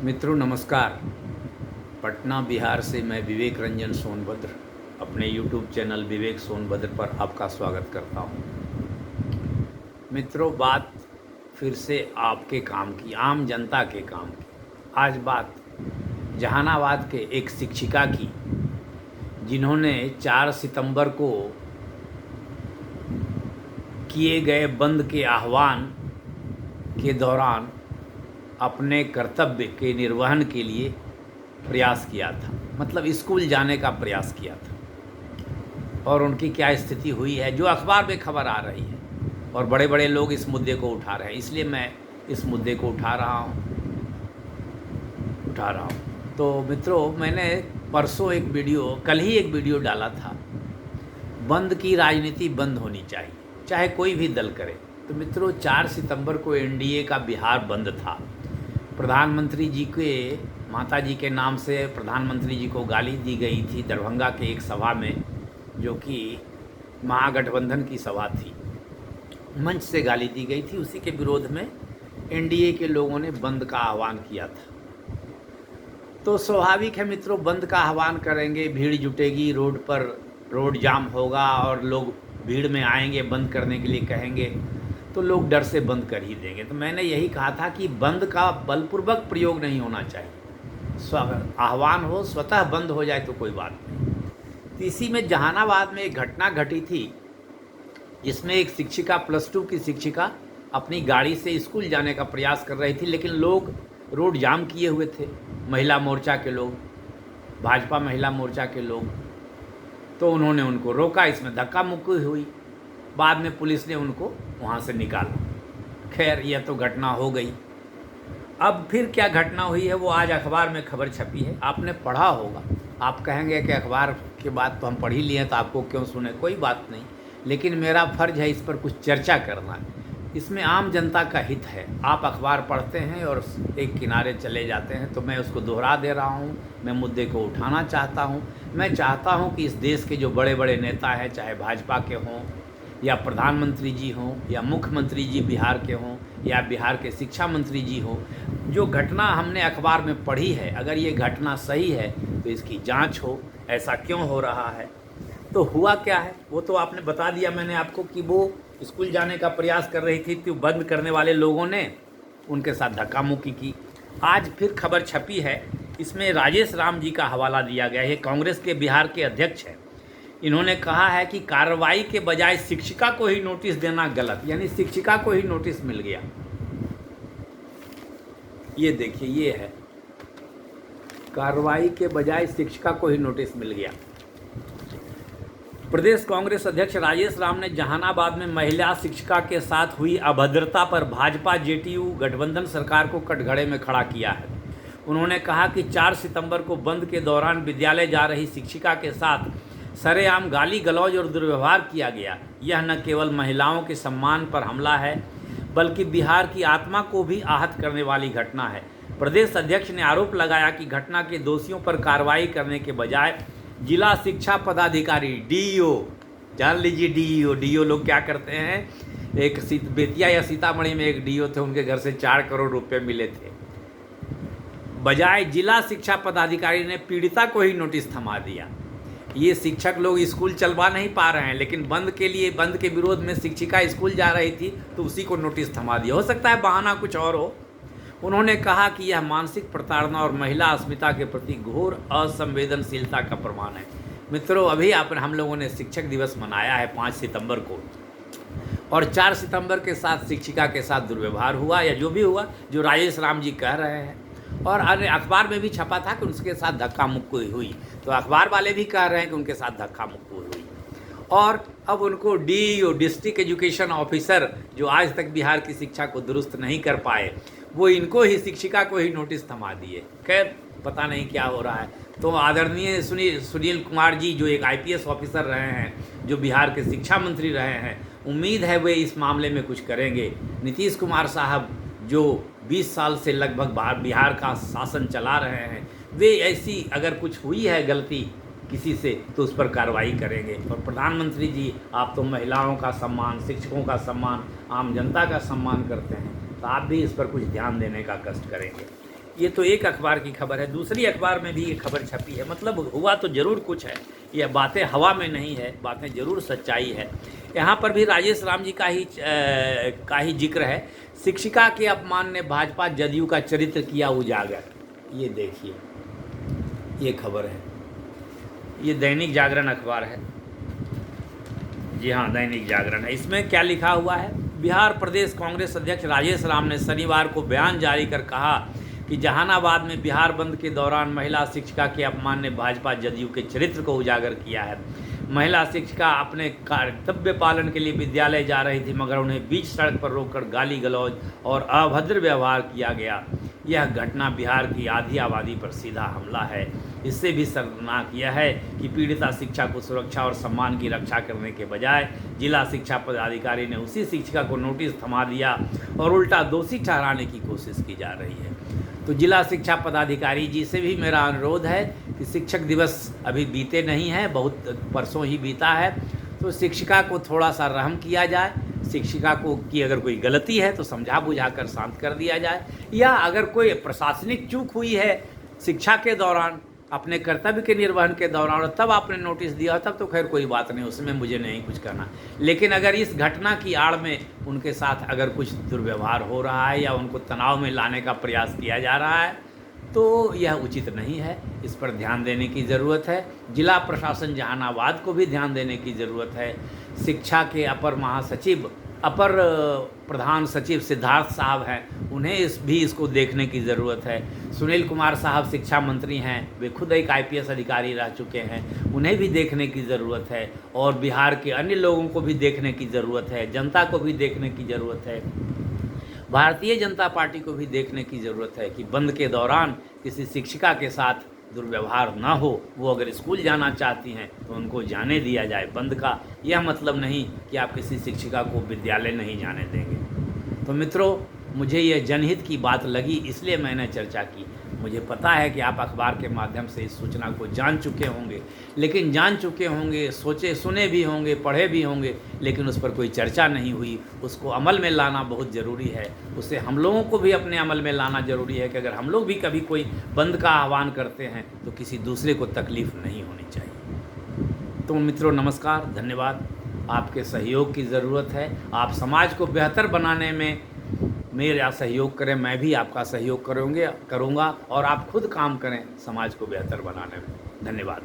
मित्रों नमस्कार। पटना बिहार से मैं विवेक रंजन सोनभद्र अपने YouTube चैनल विवेक सोनभद्र पर आपका स्वागत करता हूं। मित्रों, बात फिर से आपके काम की, आम जनता के काम की। आज बात जहानाबाद के एक शिक्षिका की, जिन्होंने 4 सितंबर को किए गए बंद के आह्वान के दौरान अपने कर्तव्य के निर्वहन के लिए प्रयास किया था, मतलब स्कूल जाने का प्रयास किया था। और उनकी क्या स्थिति हुई है, जो अखबार में खबर आ रही है, और बड़े बड़े लोग इस मुद्दे को उठा रहे हैं, इसलिए मैं इस मुद्दे को उठा रहा हूँ। तो मित्रों, मैंने परसों कल ही एक वीडियो डाला था, बंद की राजनीति बंद होनी चाहिए, चाहे कोई भी दल करे। तो मित्रों, 4 सितंबर को एनडीए का बिहार बंद था। प्रधानमंत्री जी के माता जी के नाम से प्रधानमंत्री जी को गाली दी गई थी दरभंगा के एक सभा में, जो कि महागठबंधन की सभा थी। मंच से गाली दी गई थी। उसी के विरोध में एनडीए के लोगों ने बंद का आह्वान किया था। तो स्वाभाविक है मित्रों, बंद का आह्वान करेंगे, भीड़ जुटेगी, रोड पर रोड जाम होगा और लोग भीड़ में आएंगे, बंद करने के लिए कहेंगे, तो लोग डर से बंद कर ही देंगे। तो मैंने यही कहा था कि बंद का बलपूर्वक प्रयोग नहीं होना चाहिए। आह्वान हो, स्वतः बंद हो जाए तो कोई बात नहीं। तो इसी में जहानाबाद में एक घटना घटी थी, जिसमें एक शिक्षिका, +2 की शिक्षिका, अपनी गाड़ी से स्कूल जाने का प्रयास कर रही थी, लेकिन लोग रोड जाम किए हुए थे, महिला मोर्चा के लोग, भाजपा महिला मोर्चा के लोग। तो उन्होंने उनको रोका, इसमें धक्का मुक्की हुई। बाद में पुलिस ने उनको वहाँ से निकाला। खैर, यह तो घटना हो गई। अब फिर क्या घटना हुई है, वो आज अखबार में खबर छपी है, आपने पढ़ा होगा। आप कहेंगे कि अखबार के बात तो हम पढ़ ही लिए, तो आपको क्यों सुने। कोई बात नहीं, लेकिन मेरा फ़र्ज़ है इस पर कुछ चर्चा करना। इसमें आम जनता का हित है। आप अखबार पढ़ते हैं और एक किनारे चले जाते हैं, तो मैं उसको दोहरा दे रहा हूँ। मैं मुद्दे को उठाना चाहता हूँ। मैं चाहता हूँ कि इस देश के जो बड़े बड़े नेता हैं, चाहे भाजपा के हों, या प्रधानमंत्री जी हों, या मुख्यमंत्री जी बिहार के हों, या बिहार के शिक्षा मंत्री जी हों, जो घटना हमने अखबार में पढ़ी है, अगर ये घटना सही है तो इसकी जांच हो। ऐसा क्यों हो रहा है, तो हुआ क्या है वो तो आपने बता दिया मैंने आपको, कि वो स्कूल जाने का प्रयास कर रही थी, तो बंद करने वाले लोगों ने उनके साथ धक्का मुक्की की। आज फिर खबर छपी है, इसमें राजेश राम जी का हवाला दिया गया है। कांग्रेस के बिहार के अध्यक्ष हैं। इन्होंने कहा है कि कार्रवाई के बजाय शिक्षिका को ही नोटिस देना गलत, यानी शिक्षिका को ही नोटिस मिल गया। ये देखिए, ये है, कार्रवाई के बजाय शिक्षिका को ही नोटिस मिल गया। प्रदेश कांग्रेस अध्यक्ष राजेश राम ने जहानाबाद में महिला शिक्षिका के साथ हुई अभद्रता पर भाजपा जेटीयू गठबंधन सरकार को कटघरे में खड़ा किया है। उन्होंने कहा कि 4 सितंबर को बंद के दौरान विद्यालय जा रही शिक्षिका के साथ सरेआम गाली गलौज और दुर्व्यवहार किया गया। यह न केवल महिलाओं के सम्मान पर हमला है, बल्कि बिहार की आत्मा को भी आहत करने वाली घटना है। प्रदेश अध्यक्ष ने आरोप लगाया कि घटना के दोषियों पर कार्रवाई करने के बजाय जिला शिक्षा पदाधिकारी, डीईओ, जान लीजिए डीईओ लोग क्या करते हैं। एक बेतिया या सीतामढ़ी में एक डीईओ थे, उनके घर से 4 करोड़ रुपए मिले थे। बजाय जिला शिक्षा पदाधिकारी ने पीड़िता को ही नोटिस थमा दिया। ये शिक्षक लोग स्कूल चलवा नहीं पा रहे हैं, लेकिन बंद के विरोध में शिक्षिका स्कूल जा रही थी, तो उसी को नोटिस थमा दिया। हो सकता है बहाना कुछ और हो। उन्होंने कहा कि यह मानसिक प्रताड़ना और महिला अस्मिता के प्रति घोर असंवेदनशीलता का प्रमाण है। मित्रों, अभी हम लोगों ने शिक्षक दिवस मनाया है 5 सितंबर को, और 4 सितंबर के साथ शिक्षिका के साथ दुर्व्यवहार हुआ, या जो भी हुआ, जो राजेश राम जी कह रहे हैं। और अखबार में भी छपा था कि उनके साथ धक्का मुक्की हुई, तो अखबार वाले भी कह रहे हैं कि उनके साथ धक्का मुक्की हुई। और अब उनको डीईओ, डिस्ट्रिक्ट एजुकेशन ऑफिसर, जो आज तक बिहार की शिक्षा को दुरुस्त नहीं कर पाए, वो इनको ही, शिक्षिका को ही नोटिस थमा दिए। खैर, पता नहीं क्या हो रहा है। तो आदरणीय सुनील कुमार जी, जो एक आईपीएस ऑफिसर रहे हैं, जो बिहार के शिक्षा मंत्री रहे हैं, उम्मीद है वे इस मामले में कुछ करेंगे। नीतीश कुमार साहब, जो 20 साल से लगभग बिहार का शासन चला रहे हैं, वे ऐसी अगर कुछ हुई है गलती किसी से, तो उस पर कार्रवाई करेंगे। और प्रधानमंत्री जी, आप तो महिलाओं का सम्मान, शिक्षकों का सम्मान, आम जनता का सम्मान करते हैं, तो आप भी इस पर कुछ ध्यान देने का कष्ट करेंगे। ये तो एक अखबार की खबर है, दूसरी अखबार में भी ये खबर छपी है। मतलब हुआ तो ज़रूर कुछ है, यह बातें हवा में नहीं है, बातें ज़रूर सच्चाई है। यहाँ पर भी राजेश राम जी का ही जिक्र है। शिक्षिका के अपमान ने भाजपा जदयू का चरित्र किया उजागर। ये देखिए, ये खबर है, ये दैनिक जागरण अखबार है। जी हाँ, दैनिक जागरण है। इसमें क्या लिखा हुआ है? बिहार प्रदेश कांग्रेस अध्यक्ष राजेश राम ने शनिवार को बयान जारी कर कहा कि जहानाबाद में बिहार बंद के दौरान महिला शिक्षिका के अपमान ने भाजपा जदयू के चरित्र को उजागर किया है। महिला शिक्षिका अपने कर्तव्य पालन के लिए विद्यालय जा रही थी, मगर उन्हें बीच सड़क पर रोककर गाली गलौज और अभद्र व्यवहार किया गया। यह घटना बिहार की आधी आबादी पर सीधा हमला है। इससे भी शर्मनाक यह है कि पीड़िता शिक्षा को सुरक्षा और सम्मान की रक्षा करने के बजाय जिला शिक्षा पदाधिकारी ने उसी शिक्षिका को नोटिस थमा दिया और उल्टा दोषी ठहराने की कोशिश की जा रही है। तो जिला शिक्षा पदाधिकारी जी से भी मेरा अनुरोध है कि शिक्षक दिवस अभी बीते नहीं है, बहुत परसों ही बीता है, तो शिक्षिका को थोड़ा सा रहम किया जाए। शिक्षिका को की अगर कोई गलती है तो समझा बुझा कर शांत कर दिया जाए, या अगर कोई प्रशासनिक चूक हुई है शिक्षा के दौरान, अपने कर्तव्य के निर्वहन के दौरान, और तब आपने नोटिस दिया तब तो खैर कोई बात नहीं, उसमें मुझे नहीं कुछ करना। लेकिन अगर इस घटना की आड़ में उनके साथ अगर कुछ दुर्व्यवहार हो रहा है या उनको तनाव में लाने का प्रयास किया जा रहा है तो यह उचित नहीं है। इस पर ध्यान देने की ज़रूरत है। जिला प्रशासन जहानाबाद को भी ध्यान देने की ज़रूरत है। शिक्षा के अपर प्रधान सचिव सिद्धार्थ साहब हैं, उन्हें इसको देखने की ज़रूरत है। सुनील कुमार साहब शिक्षा मंत्री हैं, वे खुद एक IPS अधिकारी रह चुके हैं, उन्हें भी देखने की ज़रूरत है। और बिहार के अन्य लोगों को भी देखने की ज़रूरत है, जनता को भी देखने की ज़रूरत है, भारतीय जनता पार्टी को भी देखने की ज़रूरत है कि बंद के दौरान किसी शिक्षिका के साथ दुर्व्यवहार ना हो। वो अगर स्कूल जाना चाहती हैं तो उनको जाने दिया जाए। बंद का यह मतलब नहीं कि आप किसी शिक्षिका को विद्यालय नहीं जाने देंगे। तो मित्रों, मुझे यह जनहित की बात लगी, इसलिए मैंने चर्चा की। मुझे पता है कि आप अखबार के माध्यम से इस सूचना को जान चुके होंगे, लेकिन जान चुके होंगे, सोचे सुने भी होंगे, पढ़े भी होंगे, लेकिन उस पर कोई चर्चा नहीं हुई। उसको अमल में लाना बहुत ज़रूरी है। उसे हम लोगों को भी अपने अमल में लाना ज़रूरी है कि अगर हम लोग भी कभी कोई बंद का आह्वान करते हैं तो किसी दूसरे को तकलीफ़ नहीं होनी चाहिए। तो मित्रों, नमस्कार, धन्यवाद। आपके सहयोग की ज़रूरत है। आप समाज को बेहतर बनाने में मेरा सहयोग करें, मैं भी आपका सहयोग करूँगा, और आप खुद काम करें समाज को बेहतर बनाने में। धन्यवाद।